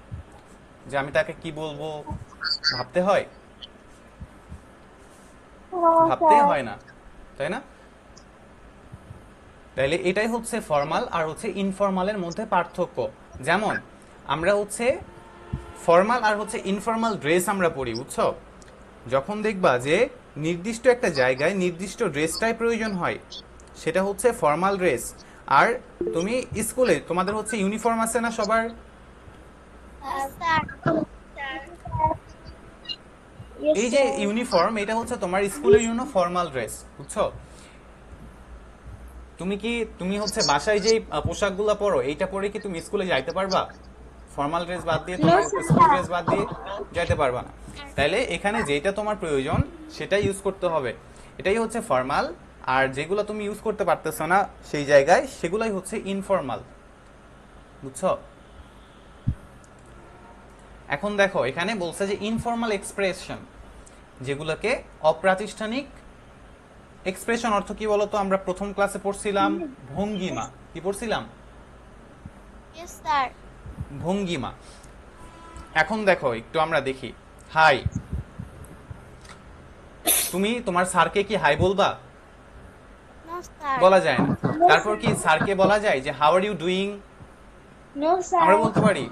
যে আমি তাকে কি বলবো? ভাবতে হয়? ভাবতে হয় না, তাই না? তাইলে এটাই হচ্ছে ফর্মাল আর হচ্ছে ইনফর্মালের মধ্যে পার্থক্য। যেমন আমরা হচ্ছে ফর্মাল আর হচ্ছে ইনফর্মাল ড্রেস আমরা পরি, বুঝছো? যখন দেখবা যে নির্দিষ্ট একটা জায়গায় নির্দিষ্ট ড্রেসটাই প্রয়োজন হয়, সেটা হচ্ছে ফর্মাল ড্রেস। আর তুমি স্কুলে তোমাদের হচ্ছে ইউনিফর্ম আছে না সবার? Yes, sir. Yes, এই যে sir. ইউনিফর্ম, এটা হচ্ছে তোমার স্কুলের জন্য ফর্মাল ড্রেস, বুঝছো? তুমি হচ্ছে বাসায় যে পোশাকগুলো পরো, এইটা পরে কি তুমি স্কুলে যাইতে পারবা? ফর্মাল ড্রেস বাদ দিয়ে, তোমার স্কুল ড্রেস বাদ দিয়ে যাইতে পারবা না। তাইলে এখানে যেটা তোমার প্রয়োজন সেটাই ইউজ করতে হবে, এটাই হচ্ছে ফর্মাল। আর যেগুলো তুমি ইউজ করতে পারতেছো না সেই জায়গায়, সেগুলাই হচ্ছে ইনফর্মাল, বুঝছো? এখন দেখো এখানে বলছে যে ইনফর্মাল এক্সপ্রেশন, যেগুলোকে অপ্রাতিষ্ঠানিক এক্সপ্রেশন অর্থ কি বলতো? আমরা প্রথম ক্লাসে পড়ছিলাম ভঙ্গিমা। কি পড়ছিলাম? Yes, sir. ভঙ্গিমা। এখন দেখো একটু আমরা দেখি, হাই, তুমি তোমার স্যারকে কি হাই বলবা? No, sir. বলা যায় না। তারপর কি স্যারকে বলা যায় যে how are you doing? No, sir. আমরা বলতে পারি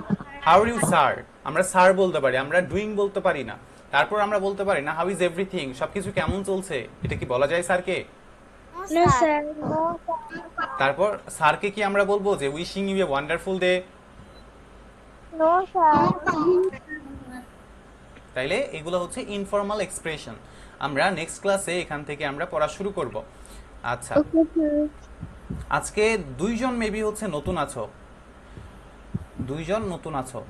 হাউ আর ইউ স্যার, আমরা স্যার বলতে পারি, আমরা ডুইং বলতে পারি না। তারপর আমরা বলতে পারি না হাউ ইজ এভরিথিং, সবকিছু কেমন চলছে, এটা কি বলা যায় স্যারকে? No, No, sir. sir. No, তারপর স্যারকে কি আমরা বলবো যে wishing you a wonderful day? no, sir. তাইলে এগুলো হচ্ছে ইনফর্মাল এক্সপ্রেশন। আমরা নেক্সট ক্লাসে এখান থেকে আমরা পড়া শুরু করব। আচ্ছা, Okay, sir. আজকে দুইজন মেবি হচ্ছে নতুন আছো, দুইজন নতুন আছো।